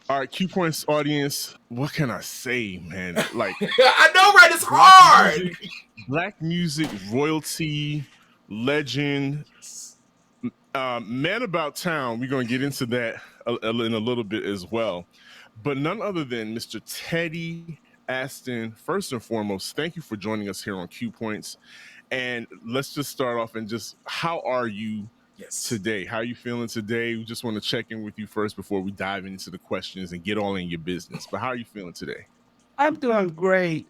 All right, Q Points audience, what can I say, man? Like I know, right? It's black hard. music, black music royalty, legend, man about town. We're gonna get into that in a little bit as well. But none other than Mr. Teddy Astin. First and foremost, thank you for joining us here on Q Points. And let's just start off and just how are you Yes. today? How are you feeling today? We just want to check in with you first before we dive into the questions and get all in your business. But how are you feeling today? I'm doing great,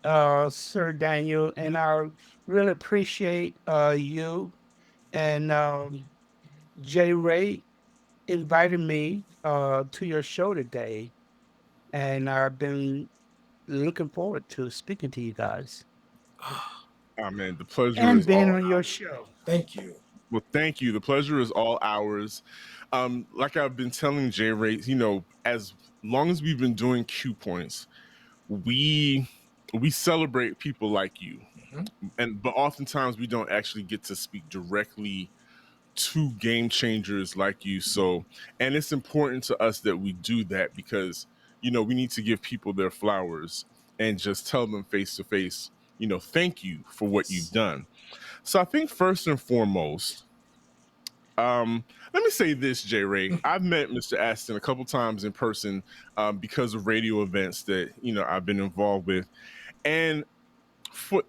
Sir Daniel, and I really appreciate you and Jay Ray inviting me to your show today. And I've been looking forward to speaking to you guys Oh man, the pleasure and is being all on your ours. show. Thank you. Well, thank you. The pleasure is all ours. Like I've been telling J Ray, as long as we've been doing Q points, we we celebrate people like you. Mhm. And but oftentimes we don't actually get to speak directly to game changers like you. So, and it's important to us that we do that because, we need to give people their flowers and just tell them face to face, thank you for what you've Yes. done. So I think first and foremost, let me say this, J Ray. I've met Mr. Aston a couple times in person because of radio events that, I've been involved with. And for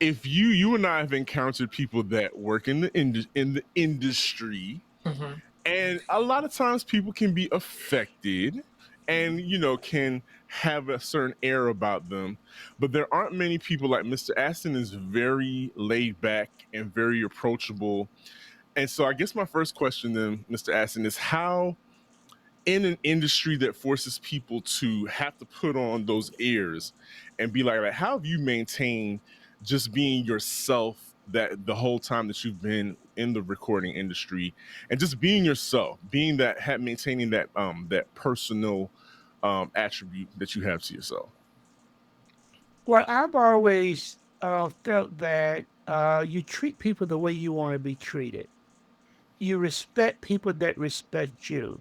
if you and I have encountered people that work in the industry, Mhm. and a lot of times people can be affected and can have a certain air about them, but there aren't many people like Mr. Aston is very laid back and very approachable. And so I guess my first question then, Mr. Aston, is how in an industry that forces people to have to put on those airs and be like how have you maintained just being yourself that the whole time that you've been in the recording industry and just being yourself, being that maintaining that personal attribute that you have to yourself. Well, I've always felt that you treat people the way you want to be treated. You respect people that respect you.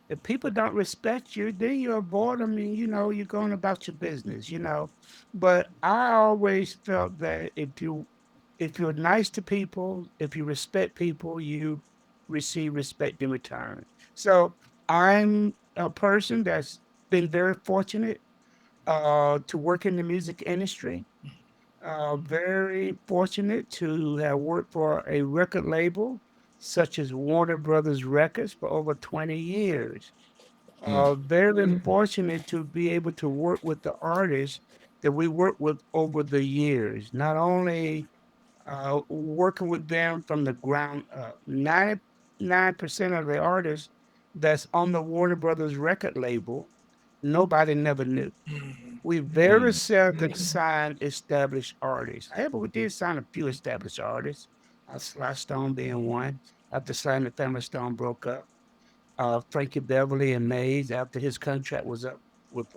If people don't respect you, then you avoid them and you're going about your business. But I always felt that if you're nice to people, if you respect people, you receive respect in return. So I'm a person that's been very fortunate to work in the music industry. Very fortunate to have worked for a record label such as Warner Brothers Records for over 20 years. Mm. Very fortunate to be able to work with the artists that we worked with over the years. Not only working with them from the ground up. 99% of the artists that's on the Warner Brothers record label, nobody never knew. Mhm. We very Mm. seldom sign established artists. However, we did sign a few established artists, Sly Stone being one, after Sly and the Family Stone broke up. Frankie Beverly and Maze after his contract was up with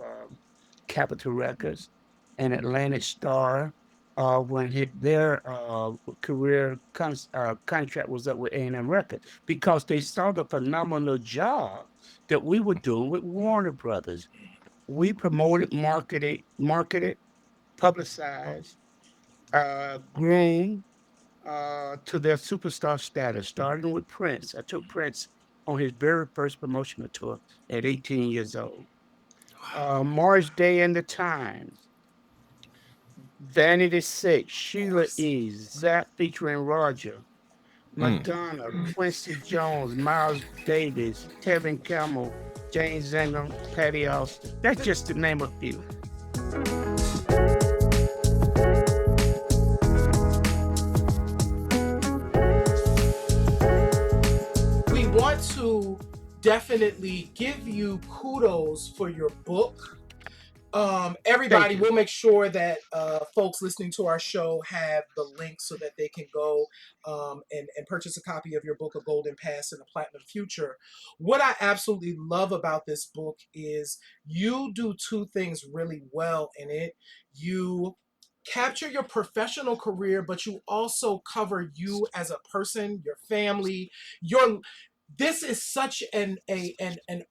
Capitol Records and Atlantic Star when their career contract was up with A&M Records because they saw the phenomenal job that we were doing with Warner Brothers. We promoted, marketed, publicized, groomed to their superstar status, starting with Prince. I took Prince on his very first promotional tour at 18 years old. March Day and the Times, Vanity Six, Sheila Yes. E., Zap featuring Roger, Mm. Madonna, Quincy Jones, Miles Davis, Tevin Campbell, James Ingram, Patty Austin. That's just to name a few. We want to definitely give you kudos for your book. Thank Everybody, you. we'll make sure that folks listening to our show have the link so that they can go and purchase a copy of your book, A Golden Past and a Platinum Future. What I absolutely love about this book is you do two things really well in it. You capture your professional career, but you also cover you as a person, your family, your this is such an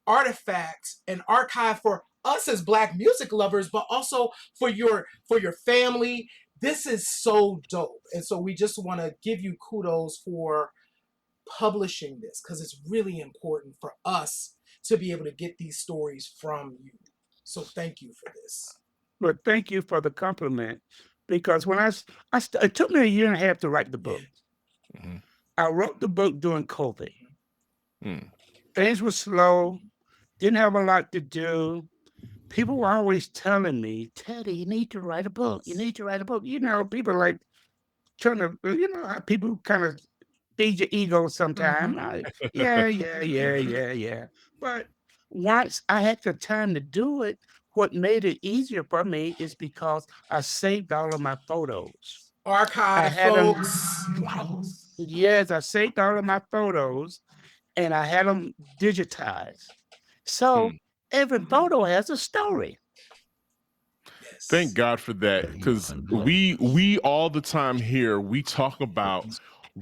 artifact, an archive for us as Black music lovers, but also for your family. This is so dope. And so we just want to give you kudos for publishing this, because it's really important for us to be able to get these stories from you. So thank you for this. But thank you for the compliment, because when it took me a year and a half to write the book. Mm-hmm. I wrote the book during COVID. Mm. Things were slow, didn't have a lot to do. People were always telling me, Teddy, you need to write a book. You need to write a book. You know, people like trying to, how people kind of feed your ego sometimes. Yeah. But once I had the time to do it, what made it easier for me is because I saved all of my photos. I Archive, had them, folks. yes, I saved all of my photos and I had them digitized. So Mm. every photo has a story. Thank Yes. God for that, because we all the time here we talk about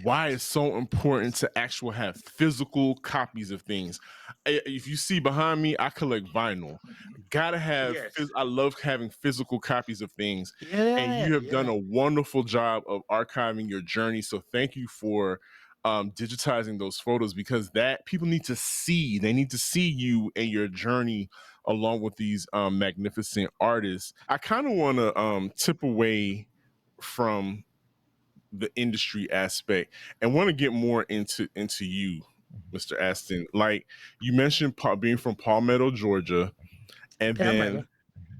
why it's so important to actually have physical copies of things. If you see behind me, I collect vinyl. Gotta have. Yes. I love having physical copies of things, and Yeah, you have done yeah. a wonderful job of archiving your journey. So thank you for digitizing those photos, because that people need to see. They need to see you and your journey along with these magnificent artists. I kind of want to tip away from the industry aspect and want to get more into you, Mr. Astin. Like you mentioned, being from Palmetto, Georgia, and Palmetto. then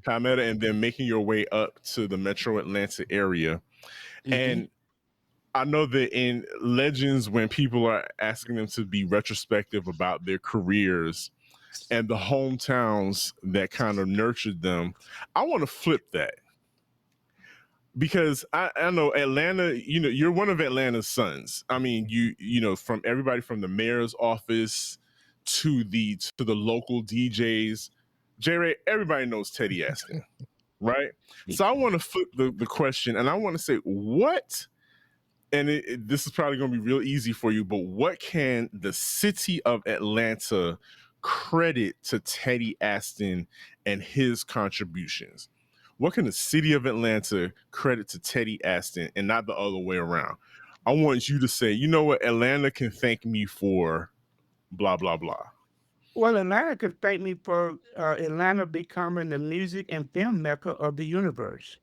Palmetto, and then making your way up to the Metro Atlanta area. Mhm. And I know that in Legends, when people are asking them to be retrospective about their careers and the hometowns that kind of nurtured them, I want to flip that, because I know Atlanta, you're one of Atlanta's sons. I mean, from everybody from the mayor's office to the local DJs, J Ray, everybody knows Teddy Astin, right? So I want to flip the question, and I want to say what, and this is probably going to be real easy for you, but what can the city of Atlanta credit to Teddy Astin and his contributions? What can the city of Atlanta credit to Teddy Astin and not the other way around? I want you to say, you know what, Atlanta can thank me for blah, blah, blah. Well, Atlanta could thank me for Atlanta becoming the music and film mecca of the universe.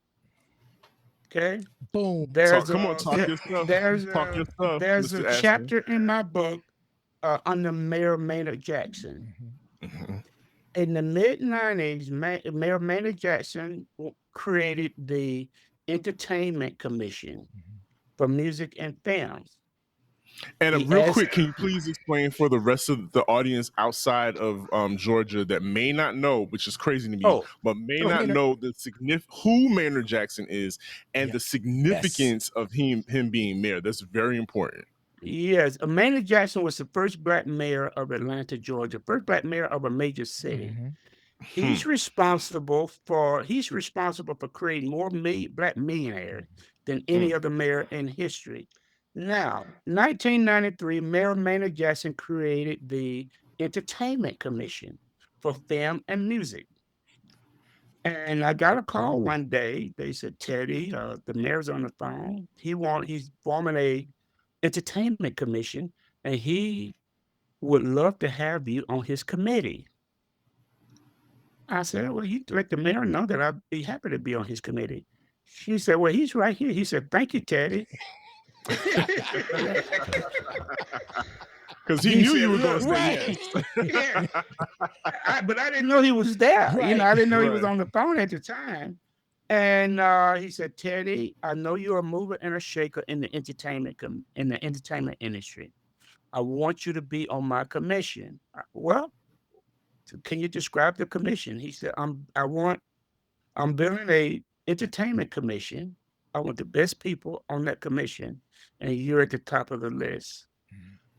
Okay, Boom. there's Come on, a talk your stuff. Talk your stuff, there's a Mr. Astin. chapter in my book under Mayor Maynard Jackson. Mhm. In the mid-90s, Mayor Maynard Jackson created the Entertainment Commission for Music and Film. And He real asked, quick, can you please explain for the rest of the audience outside of Georgia that may not know, which is crazy to me, oh, but may oh, not Maynard. know who Maynard Jackson is and Yeah. the Yes. significance of him being mayor? That's very important. yes, Maynard Jackson was the first Black mayor of Atlanta, Georgia, first Black mayor of a major city. Mm-hmm. Hmm. He's responsible for creating more Black millionaires than Hmm. any other mayor in history. Now, 1993, Mayor Maynard Jackson created the Entertainment Commission for Film and Music. And I got a call one day. They said, Teddy, the mayor's on the phone. He's forming a entertainment commission, and he would love to have you on his committee. I said, well, you let the mayor know that I'd be happy to be on his committee. She said, well, he's right here. He said, thank you, Teddy. Because he He knew said, you were going look, to say Right. yeah, but I didn't know he was there. Right. I didn't know he was right. on the phone at the time. And he said, Teddy, I know you're a mover and a shaker in the entertainment industry. I want you to be on my commission. Well, can you describe the commission? He said, I'm building a entertainment commission. I want the best people on that commission, and you're at the top of the list.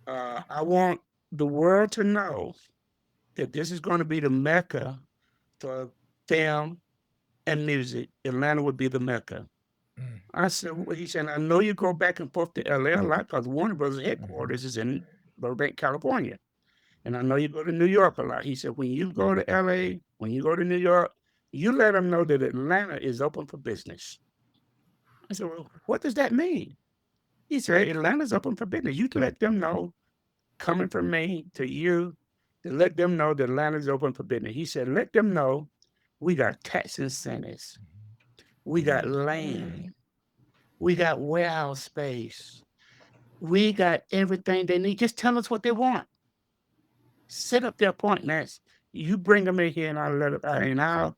I want the world to know that this is going to be the mecca for film and music. Atlanta would be the mecca. Mm. I said, well, he said, I know you go back and forth to LA a lot because Warner Brothers Mhm. headquarters is in Burbank, California. And I know you go to New York a lot. He said, when you go to LA, when you go to New York, you let them know that Atlanta is open for business. I said, well, what does that mean? He said, Atlanta's open for business. You can let them know, coming from me to you, to let them know that Atlanta's open for business. He said, let them know we got tax incentives. We got land. We got warehouse space. We got everything they need. Just tell us what they want. Set up their appointments. You bring them in here, and I'll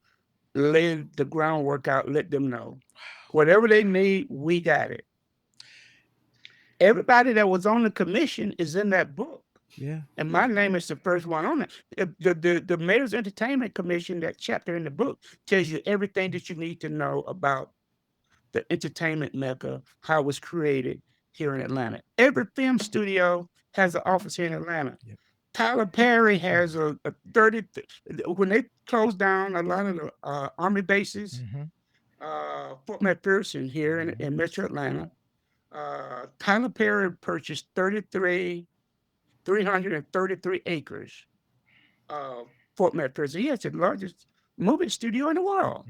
lay the groundwork out. Let them know whatever they need. We got it. Everybody that was on the commission is in that book. Yeah. And my name is the first one on it. The Mayor's Entertainment Commission, that chapter in the book, tells you everything that you need to know about the entertainment mecca, how it was created here in Atlanta. Every film studio has an office here in Atlanta. Yep. Tyler Perry has a 30. When they closed down a lot of the Army bases, Fort McPherson here in Metro Atlanta, Tyler Perry purchased 333 acres of Fort McPherson. He has the largest movie studio in the world.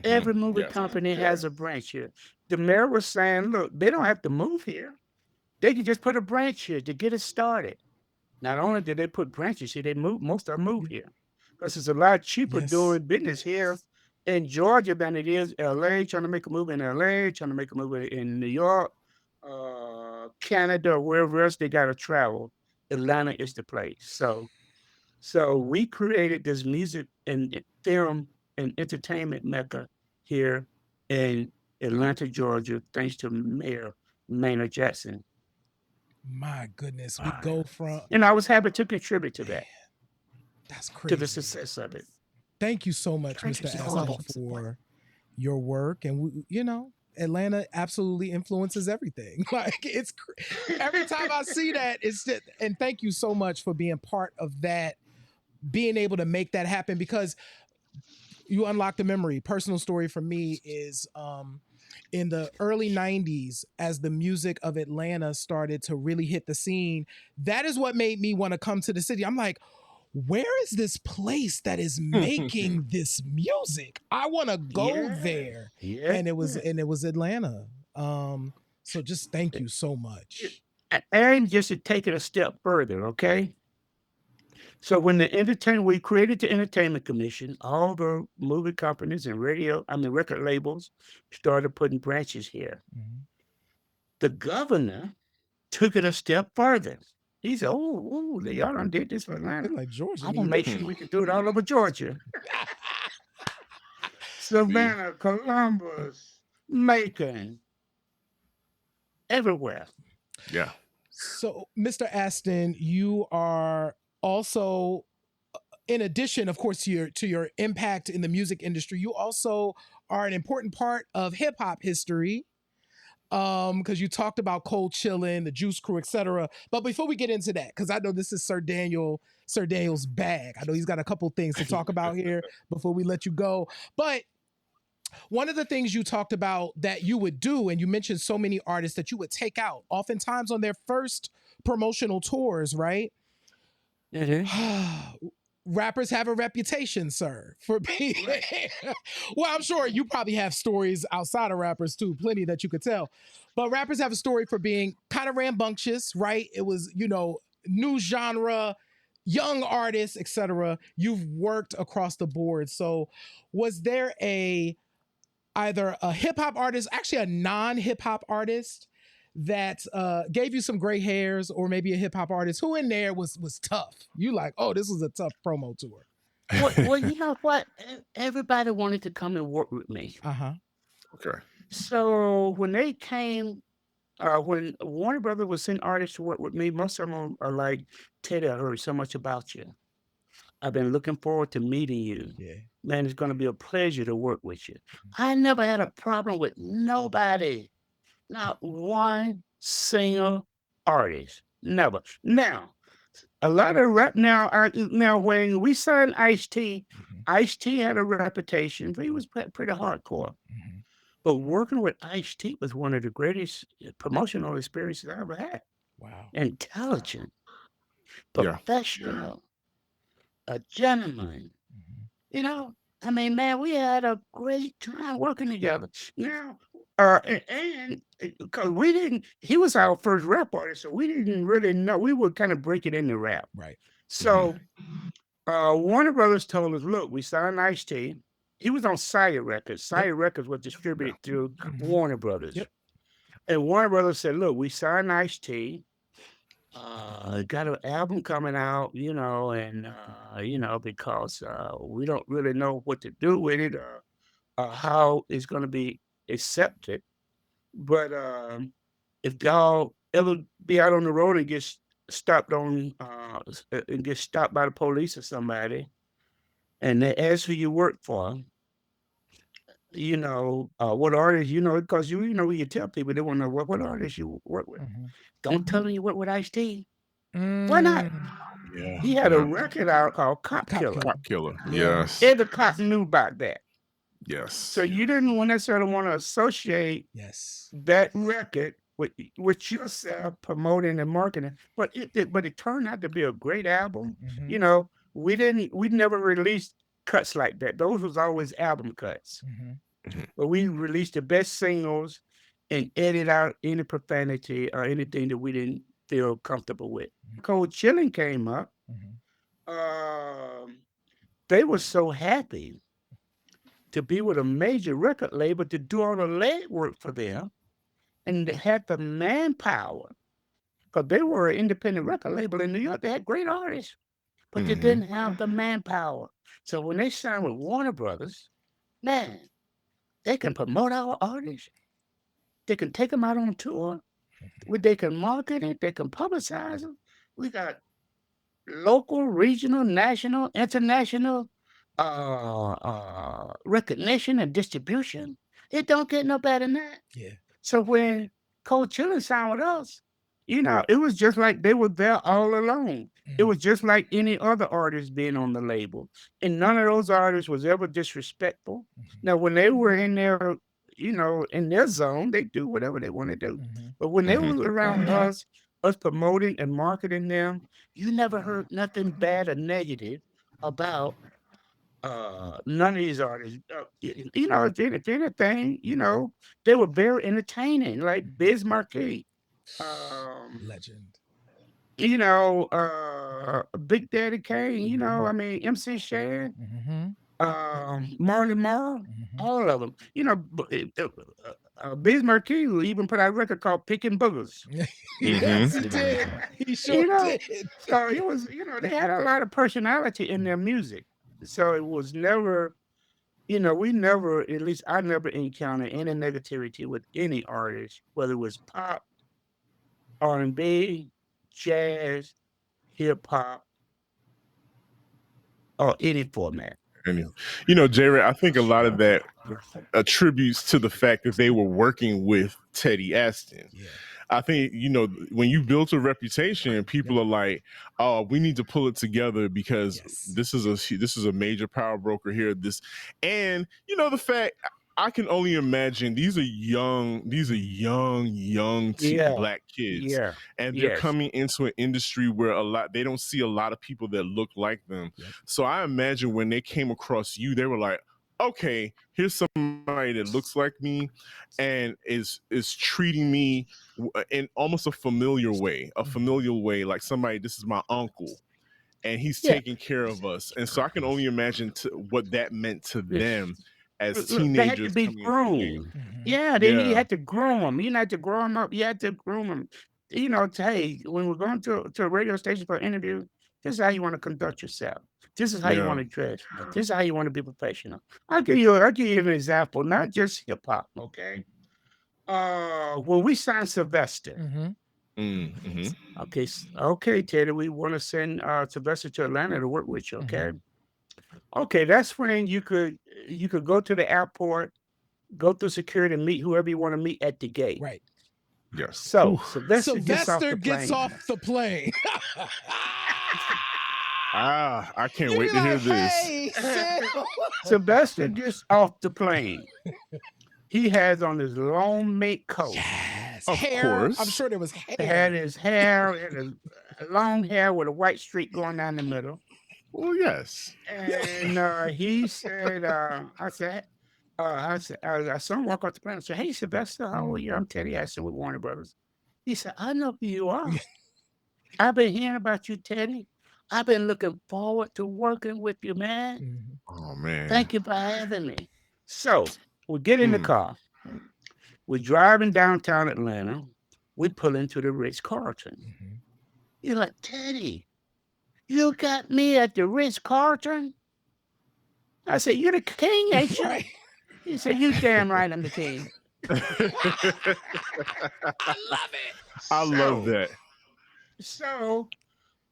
Every movie company has a branch here. The mayor was saying, look, they don't have to move here. They can just put a branch here to get it started. Not only did they put branches here, most of them moved here. Because it's a lot cheaper doing business here in Georgia than it is LA, trying to make a move in LA, trying to make a move in New York, Canada, or wherever else they got to travel. Atlanta is the place. So we created this music and film and entertainment mecca here in Atlanta, Georgia, thanks to Mayor Maynard Jackson. My goodness, we go from, and I was happy to contribute to that, that's to crazy. the success of it. Thank you so much, Thank Mr. you so Astin, much. for your work. And Atlanta absolutely influences everything. Like every time I see that, it's just, and thank you so much for being part of that, being able to make that happen, because you unlocked a memory. Personal story for me is in the early 90s, as the music of Atlanta started to really hit the scene, that is what made me want to come to the city. I'm like, where is this place that is making this music? I want to go there. Yeah. And it was Atlanta. So just thank you so much. And just to take it a step further, okay? So when we created the Entertainment Commission, all the movie companies and record labels started putting branches here. The governor took it a step further. He said, oh, y'all done did this for Atlanta. Like Georgia. I'm going to make sure we can do it all over Georgia. Savannah, Columbus, Macon, everywhere. Yeah. So, Mr. Astin, you are also, in addition, of course, to your impact in the music industry, you also are an important part of hip hop history. Because you talked about Cold Chillin', the Juice Crew, etc. But before we get into that, because I know this is Sir Daniel's bag. I know he's got a couple things to talk about here before we let you go. But one of the things you talked about that you would do, and you mentioned so many artists that you would take out, oftentimes on their first promotional tours, right? Rappers have a reputation, sir, for being well, I'm sure you probably have stories outside of rappers too, plenty that you could tell. But rappers have a story for being kind of rambunctious, right? It was, new genre, young artists, etc. You've worked across the board. So was there either a hip-hop artist, actually a non-hip-hop artist, that gave you some gray hairs, or maybe a hip-hop artist who in there was tough? You like, oh, this was a tough promo tour. Well, you know what? Everybody wanted to come and work with me. Okay. So when they came, when Warner Brothers was sending artists to work with me, most of them are like, Teddy, I heard so much about you. I've been looking forward to meeting you. Yeah. Man, it's going to be a pleasure to work with you. I never had a problem with nobody. Not one single artist. Never. Now, a lot of rap now when we signed Ice-T, Ice-T had a reputation, but he was pretty hardcore. But working with Ice-T was one of the greatest promotional experiences I ever had. Wow. Intelligent, Yeah. professional, a gentleman. Mhm. You know, I mean, man, we had a great time working together. Now, and because we didn't, he was our first rap artist, so we didn't really know. We were kind of breaking into rap. Right. So, Warner Brothers told us, look, we signed Ice-T. He was on Sire Records. Sire Records was distributed through Warner Brothers. Yep. And Warner Brothers said, look, we signed Ice-T. Got an album coming out, and because we don't really know what to do with it or how it's going to be accepted. But if y'all ever be out on the road and get stopped and get stopped by the police or somebody, and they ask who you work for, what artist, because when you tell people, they want to know what artist you work with. Mhm. Don't tell them you work with Ice-T. Why not? Yeah. He had a record out called Cop Cop Killer. Killer. Cop Killer. Yeah. Yes. Every cop knew about that. Yes. So you didn't necessarily want to associate Yes. that record with yourself promoting and marketing. But it turned out to be a great album. Mhm. We never released cuts like that. Those was always album cuts. Mhm. But we released the best singles and edit out any profanity or anything that we didn't feel comfortable with. Cold Chilling came up. Mhm. They were so happy to be with a major record label to do all the legwork for them, and they had the manpower because they were an independent record label in New York. They had great artists, but they didn't have the manpower. So when they signed with Warner Brothers, man, they can promote our artists. They can take them out on tour. They can market it. They can publicize them. We got local, regional, national, international recognition and distribution. It don't get no better than that. Yeah. So when Cold Chillin signed with us, it was just like they were there all along. It was just like any other artist being on the label. And none of those artists was ever disrespectful. Now, when they were in their, in their zone, they do whatever they want to do. But when they were around us promoting and marketing them, you never heard nothing bad or negative about none of these artists. If anything, they were very entertaining, like Biz Markie, Legend. Big Daddy Kane, MC Shan, Marley Marl, all of them. Biz Markie even put out a record called Picking Boogers. Yes, he did. He sure did. So it was, they had a lot of personality in their music. So it was never, at least I never encountered any negativity with any artist, whether it was pop, R&B, jazz, hip hop, or any format. And J-Ray, I think a lot of that attributes to the fact that they were working with Teddy Astin. Yeah. I think, when you built a reputation, people are like, oh, we need to pull it together because this is a major power broker here. And the fact, I can only imagine these are young black kids. Yeah. And they're coming into an industry where they don't see a lot of people that look like them. Yep. So I imagine when they came across you, they were like, okay, here's somebody that looks like me and is treating me in almost a familiar way, like somebody, this is my uncle and he's taking care of us. And so I can only imagine what that meant to them as teenagers. They had to be groomed. Yeah, you had to groom them. You had to grow them up. You had to groom them. Hey, when we're going to a radio station for an interview, this is how you want to conduct yourself. This is how you want to dress. This is how you want to be professional. I'll give you an example, not just hip hop, okay? When we signed Sylvester. Okay, Teddy, we want to send Sylvester to Atlanta to work with you, okay? Okay, that's when you could go to the airport, go through security, and meet whoever you want to meet at the gate. Right. Yes. So Sylvester gets off the plane. I can't wait to hear this. Hey, Sylvester gets off the plane. He has on his long mink coat. Yes. Of hair. course. I'm sure there was hair. Had his hair and long hair with a white streak going down the middle. Well, yes. And he said, I saw him walk off the planet. I said, "Hey, Sylvester, how are you? I'm Teddy Astin with Warner Brothers." He said, "I know who you are. I've been hearing about you, Teddy. I've been looking forward to working with you, man. Mhm. Oh man. Thank you for having me." So we get in the Hmm. car. We're driving downtown Atlanta. We pull into the Ritz Carlton. Mhm. You're like, "Teddy, you got me at the Ritz Carlton?" I said, "You're the king, ain't you?" Right. He said, "You damn right I'm the king." I love it. I love So, that. so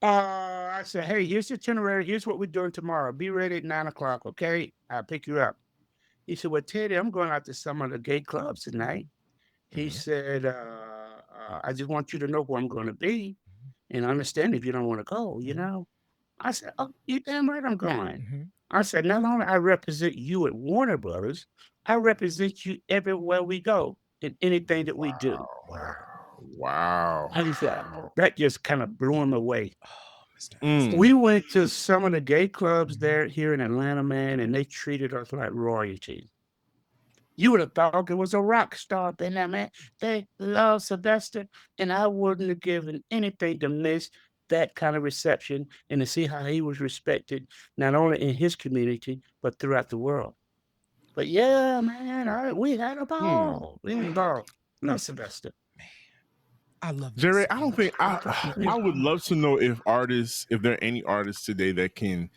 I said, "Hey, here's the itinerary. Here's what we're doing tomorrow. Be ready at 9 o'clock, okay? I'll pick you up." He said, "Well, Teddy, I'm going out to some of the gay clubs tonight." He Mhm. said, "I just want you to know where I'm going to be and understand if you don't want to go, you Mhm. know?" I said, "Oh, you damn right I'm going." Mhm. I said, "Not only I represent you at Warner Brothers, I represent you everywhere we go in anything that we do." Wow. Wow. I said, that just kind of blew him away. Oh, Mr. Astin. Mm. We went to some of the gay clubs there here in Atlanta, man, and they treated us like royalty. You would have thought it was a rock star up in there, man. They love Sylvester, and I wouldn't have given anything to miss that kind of reception and to see how he was respected, not only in his community, but throughout the world. But yeah, man, we had a Hmm. ball. We had a ball. Love Sylvester. I love that Jerry, so I don't much. think I would love to know if there are any artists today that can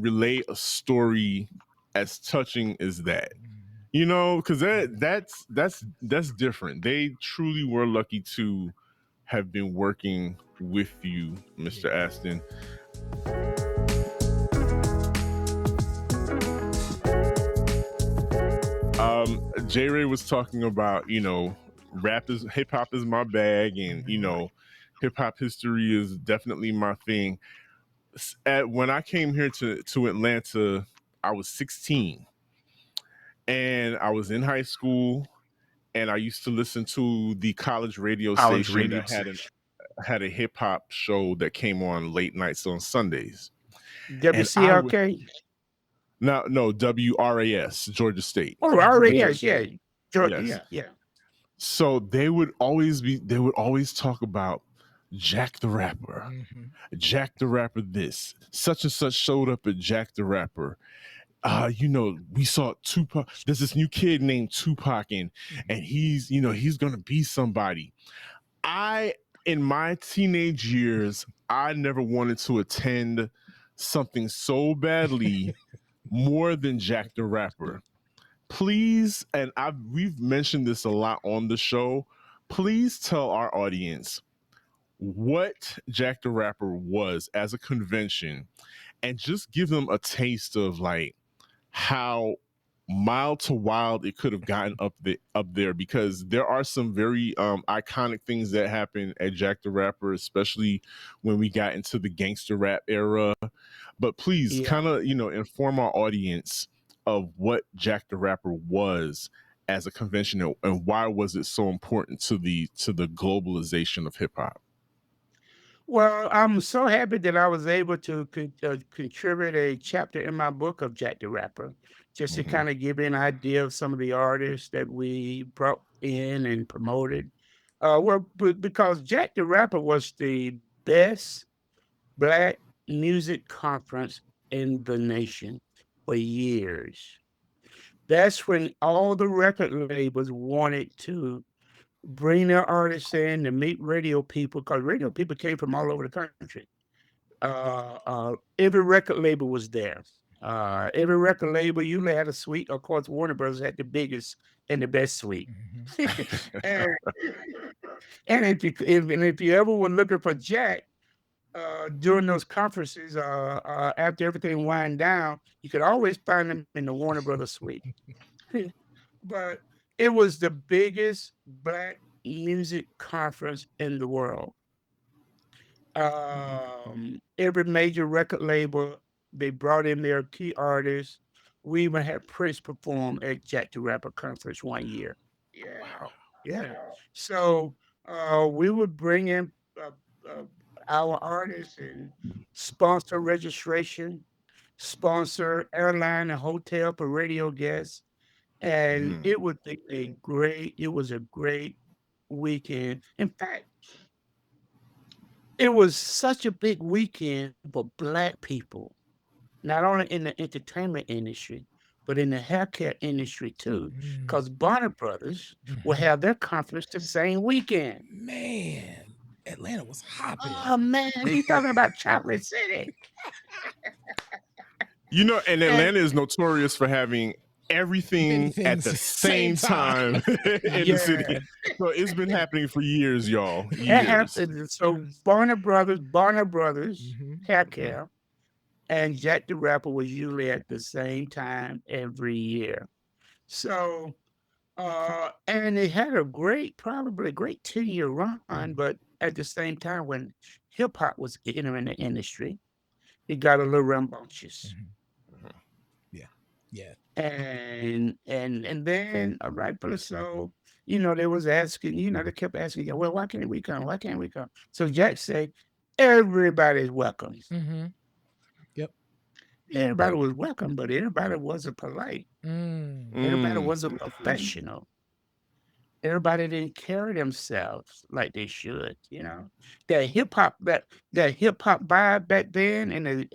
relay a story as touching as that. You know, because that's different. They truly were lucky to have been working with you, Mr. Yeah. Astin. J Ray was talking about, hip hop is my bag, and hip hop history is definitely my thing. When I came here to Atlanta, I was 16, and I was in high school, and I used to listen to the college radio College station radio that had a hip hop show that came on late nights on Sundays, and I would WCRK? no WRAS Georgia State. Oh, already, yes, yeah. Yes. Yeah, yeah. So they would always talk about Jack the Rapper. Mhm. Jack the Rapper this. Such and such showed up at Jack the Rapper. We saw Tupac. There's this new kid named Tupac, and he's gonna be somebody. I in my teenage years, I never wanted to attend something so badly more than Jack the Rapper. Please, and we've mentioned this a lot on the show. Please tell our audience what Jack the Rapper was as a convention, and just give them a taste of like how mild to wild it could have gotten up there, because there are some very iconic things that happened at Jack the Rapper, especially when we got into the gangster rap era. But please Yeah. kind of inform our audience of what Jack the Rapper was as a convention, and why was it so important to the globalization of hip hop. Well, I'm so happy that I was able to contribute a chapter in my book of Jack the Rapper, just to Mm-hmm. kind of give you an idea of some of the artists that we brought in and promoted. Because Jack the Rapper was the best black music conference in the nation for years. That's when all the record labels wanted to bring their artists in to meet radio people, because radio people came from all over the country. Every record label was there. Every record label usually had a suite. Of course, Warner Brothers had the biggest and the best suite. Mhm. and and if you ever were looking for Jack during those conferences, after everything wind down, you could always find them in the Warner Brothers suite. But it was the biggest black music conference in the world. Every major record label, they brought in their key artists. We even had Prince perform at Jack the Rapper conference one year. Yeah, Wow. yeah. So we would bring in uh, uh, our artists and sponsor registration, sponsor airline and hotel for radio guests. And Mm. it was a great weekend. In fact, it was such a big weekend for Black people, not only in the entertainment industry, but in the healthcare industry too. Mm, Because Bonner Brothers will mhm. have their conference the same weekend. Man, Atlanta was hopping. Oh man, you talking about Chocolate City. You know, and And Atlanta is notorious for having Many everything at things the same same time. time in the city. yeah, So it's been happening for years, y'all. that Years. happened. So Yes. Bonner Brothers Mhm. hair care and Jack the Rapper was usually at the same time every year. So and they had probably a great 2-year run, but at the same time when hip hop was entering the industry, it got a little rambunctious. Mhm. Yeah. Yeah. And then rightfully so, they was asking, they kept asking, yeah, well, why can't we come? Why can't we come? So Jack said, everybody's welcome. Mhm. Yep. Everybody was welcome, but everybody wasn't polite. Mm. Everybody Mm. wasn't professional. Everybody didn't carry themselves like they should, That hip hop vibe back then in the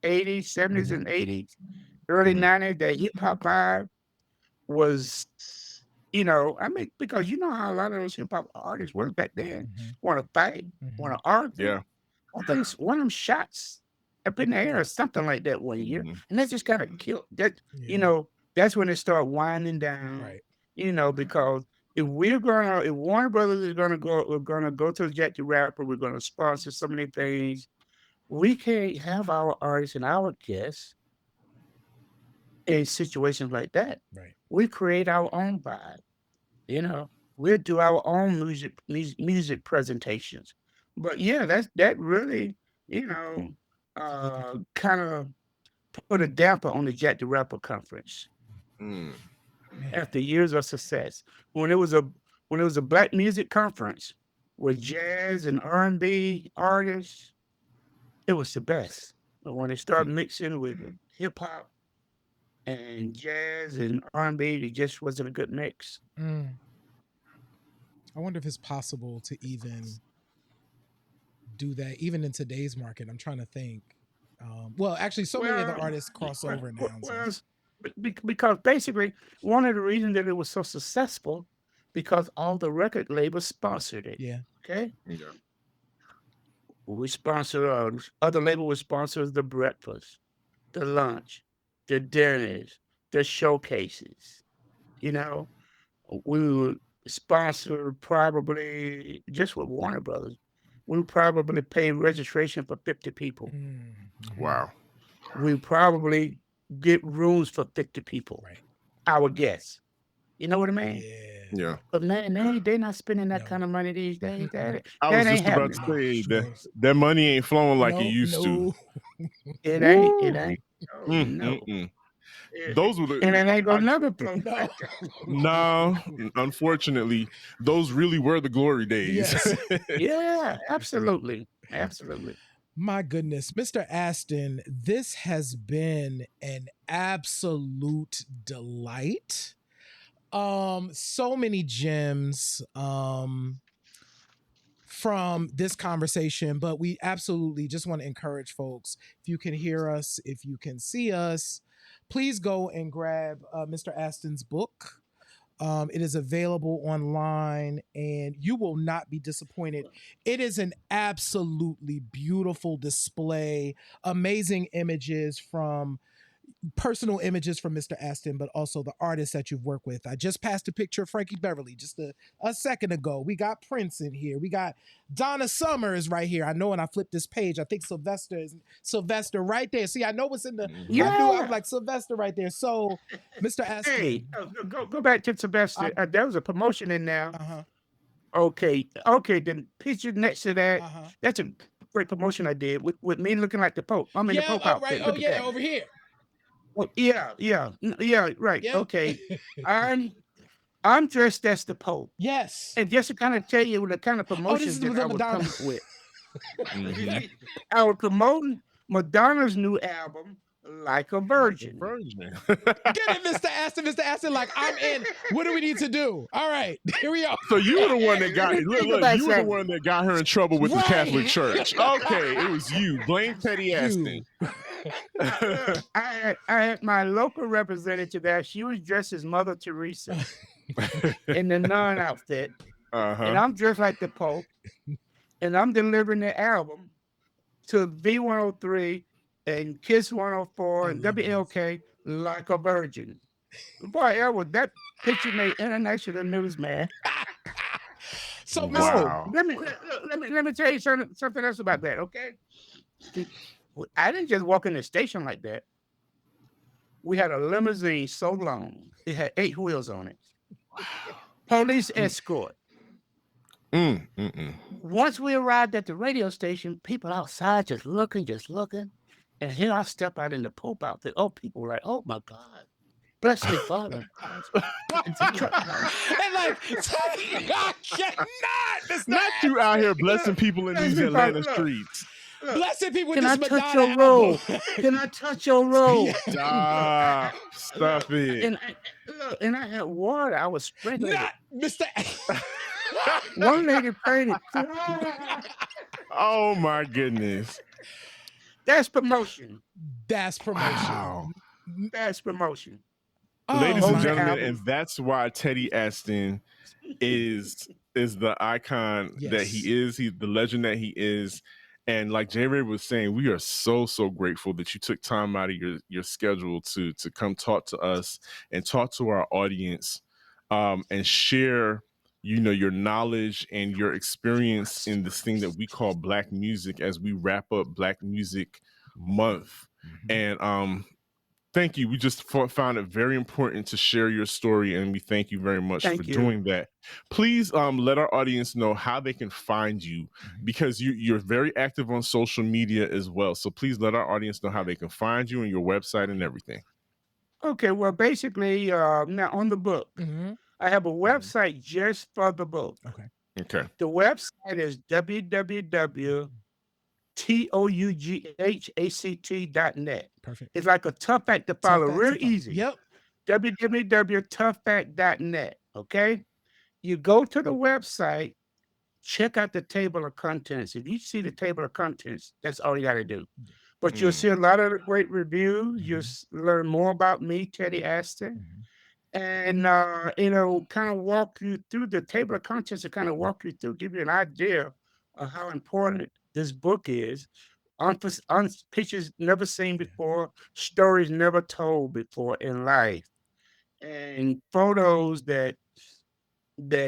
80s, 70s, Mhm. and 80s, early Mhm. 90s, that hip hop vibe was, I mean, because you know how a lot of those hip hop artists were back then, Mhm. want to fight, want Mhm. to argue. Yeah. I think one of them shots up in the air or something like that one year, Mhm. and that just kind of killed that. Yeah. That's when it started winding down. Right. Because if Warner Brothers is gonna go, we're gonna go to Jack the Rapper. We're gonna sponsor so many things. We can't have our artists and our guests in situations like that. Right. We create our own vibe. You know, we'll do our own music presentations. But yeah, that really, kind of put a damper on the Jack the Rapper conference Mm. Man. after years of success. When it was a black music conference with jazz and R&B artists, it was the best. But when they started mixing with hip hop and jazz and R&B, it just wasn't a good mix. Mm. I wonder if it's possible to even do that, even in today's market. I'm trying to think. Well, actually, so many of the Well, artists cross over now. So. well, because basically one of the reasons that it was so successful because all the record labels sponsored it. Yeah. Okay, Yeah. we sponsor other label would sponsor the breakfast, the lunch, the dinners, the showcases. You know, we would sponsor probably just with Warner Brothers. We would probably pay registration for 50 people. Mm-hmm. Wow. We probably get rooms for 50 people, Right. our guests. You know what I mean? Yeah. Yeah. But man, they're not spending that No. kind of money these days. That I that was ain't just about to happening. No. say that No. that money ain't flowing like it No. used to. No. It ain't. It Woo. ain't. Oh no. Mm. Those were And the it ain't gonna never flow No. like that. no, unfortunately, those really were the glory days. Yes. Yeah, absolutely, absolutely. My goodness, Mr. Astin, this has been an absolute delight. So many gems from this conversation, but we absolutely just want to encourage folks, if you can hear us, if you can see us, please go and grab Mr. Astin's book. It is available online and you will not be disappointed. It is an absolutely beautiful display, amazing images from personal images from Mr. Astin, but also the artists that you've worked with. I just passed a picture of Frankie Beverly just a second ago. We got Prince in here. We got Donna Summers right here. I know when I flipped this page, I think Sylvester is Sylvester right there. See, I know what's in the. I was Yeah. like Sylvester right there. So, Mr. Astin. Hey, go back to Sylvester. There was a promotion in there. Uh-huh. Okay, then picture next to that. Uh-huh. That's a great promotion I did with me looking like the Pope. I'm in the Yeah, Pope oh, outfit. right. Oh, Look at yeah, that. over here. Well, yeah, right. Yep. Okay, I'm dressed as the Pope, Yes. and just to kind of tell you the kind of Oh, this is promotions the that I would Madonna. come up with. Mhm. I was promoting Madonna's new album, Like a Virgin. Virgin. Get it, Mr. Astin. Mr. Astin, like, I'm in. What do we need to do? All right, here we are. So you were the one that got Let me look, think look, about you were the something. one that got her in trouble with the Right. Catholic Church. Okay, it was you. Blame Teddy Astin. You. Look, I had my local representative there. She was dressed as Mother Teresa in the nun outfit, and Uh-huh. I'm dressed like the Pope, and I'm delivering the album to V103 and Kiss 104 and love this. WLK like a virgin. Boy, that picture made international news, man. So, Mr. Wow. Let me tell you something else about that, okay? I didn't just walk in the station like that. We had a limousine so long, it had 8 wheels on it. Police escort. Once we arrived at the radio station, people outside just looking. And here I step out in the Pope outfit. Oh, people were like, oh my God. Bless me, Father. And like, I cannot. Mr. Not you out here blessing people in these Atlanta streets. Blessing people with Can I this touch Madonna your roll? album. Can I touch your roll? Stop. Stop it. And I had water. I was sprinkling Not Mr. it. One lady prayed it. Oh my goodness. That's promotion. That's promotion. Wow. That's promotion. Ladies and my gentlemen, album. and that's why Teddy Astin is the icon that he is. He's the legend that he is. And like J. Ray was saying, we are so grateful that you took time out of your schedule to come talk to us and talk to our audience, and share, your knowledge and your experience in this thing that we call Black music as we wrap up Black Music Month. And thank you. We just found it very important to share your story, and we thank you very much for doing that. Please let our audience know how they can find you, because you're very active on social media as well. So please let our audience know how they can find you and your website and everything. Okay, well, basically, now on the book, I have a website just for the book. Okay. The website is www.toughact.net. Perfect. It's like a tough act to follow, real Tough. easy. Yep. www.toughact.net. Okay. You go to the website, check out the table of contents. If you see the table of contents, that's all you got to do. But you'll see a lot of great reviews. You'll learn more about me, Teddy Astin. And, kind of walk you through the table of contents and kind of walk you through, give you an idea of how important this book is. On pictures never seen before, stories never told before in life, and photos that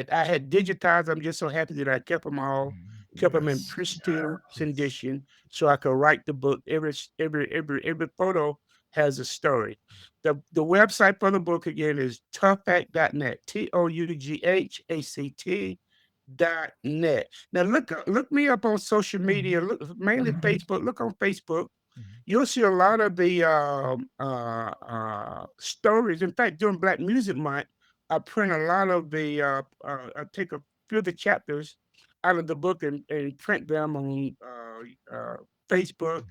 I had digitized. I'm just so happy that I kept them all, kept them in pristine condition, so I could write the book. Every photo has a story. The website for the book again is toughact.net. TOUGHACT.net. Now look me up on social media. Look mainly Facebook. Look on Facebook. You'll see a lot of the stories. In fact, during Black Music Month, I print a lot of the. I take a few of the chapters out of the book and print them on Facebook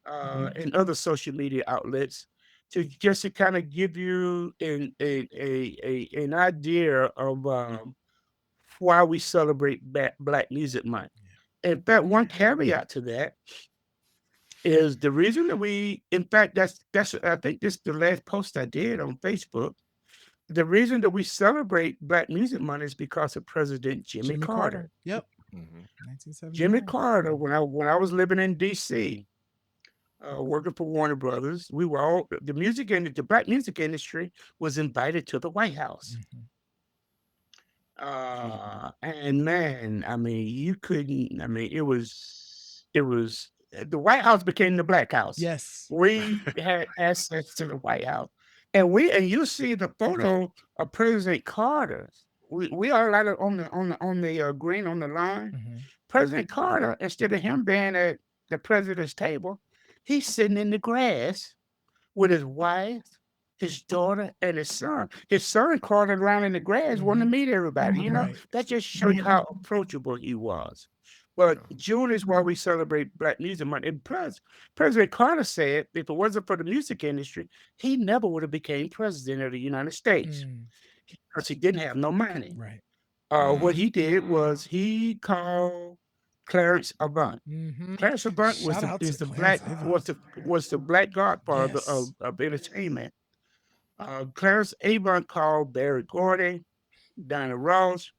and other social media outlets to kind of give you an idea of why we celebrate Black Music Month. In fact, one caveat to that is the reason that in fact, that's I think this is the last post I did on Facebook. The reason that we celebrate Black Music Month is because of President Jimmy Carter. Yep. 1979. Jimmy Carter, when I was living in DC, working for Warner Brothers, we were all the Black music industry was invited to the White House. And man, I mean, you couldn't. I mean, it was the White House became the Black House. Yes. We had access to the White House. And you see the photo of President Carter. We are like on the green on the line. President Carter, instead of him being at the president's table, he's sitting in the grass with his wife, his daughter, and his son. His son crawling around in the grass wanting to meet everybody. That just shows you how approachable he was. But June is why we celebrate Black Music Month. And plus, President Carter said if it wasn't for the music industry, he never would have became president of the United States Mm, because he didn't have no money. right. What he did was he called Clarence Avant. Mm-hmm. Clarence Avant was Shout out is to the Clarence black Avant. was the black godfather Yes. of entertainment. Clarence Avant called Barry Gordy, Diana Ross,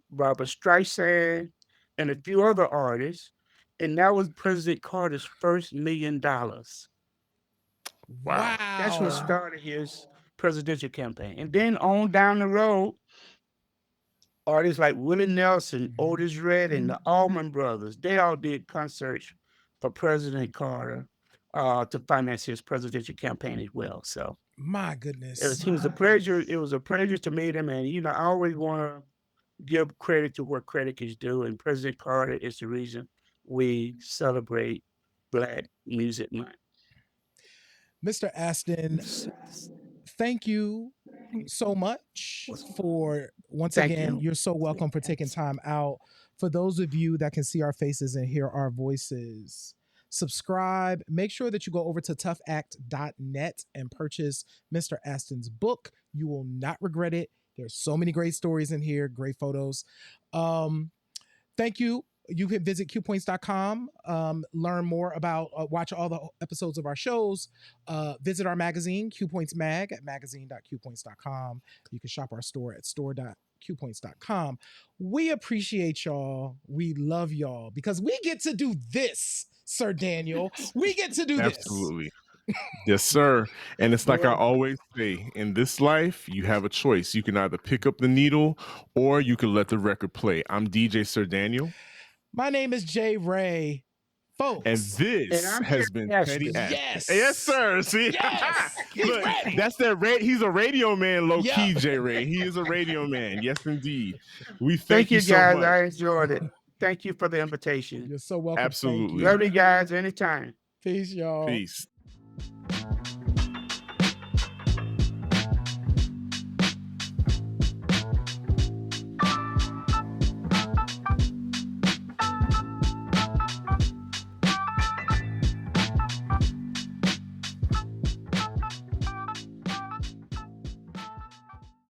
Barbara Streisand, and a few other artists, and that was President Carter's first $1 million. Wow. That's what Wow. started his presidential campaign. And then on down the road, artists like Willie Nelson, Otis Redding, the Allman Brothers, they all did concerts for President Carter to finance his presidential campaign as well. So My goodness. it was a pleasure. It was a pleasure to meet him, and I always want to give credit to where credit is due, and President Carter is the reason we celebrate Black Music Month. Mr. Astin, thank you so much for once Thank again, you. you're so welcome for taking time out. For those of you that can see our faces and hear our voices, subscribe. Make sure that you go over to toughact.net and purchase Mr. Astin's book. You will not regret it. There's so many great stories in here, great photos. Thank you. You can visit qpoints.com, learn more about, watch all the episodes of our shows, visit our magazine, Q Points Mag, at magazine.qpoints.com. You can shop our store at store.qpoints.com. We appreciate y'all. We love y'all because we get to do this, Sir Daniel. We get to do this. Absolutely. Yes, sir. And it's like I Well, always say, in this life, you have a choice. You can either pick up the needle or you can let the record play. I'm DJ Sir Daniel. My name is Jay Ray. Folks. And this I'm has been Astin. Teddy Astin. Yes. Yes, sir. See? Yes. He's Look, ready. that's that he's a radio man, low Yeah. key, J Ray. He is a radio man. Yes, indeed. We Thank you, so guys. much. I enjoyed it. Thank you for the invitation. You're so welcome. Absolutely. Thank Love you guys anytime. you. Peace, y'all. Peace.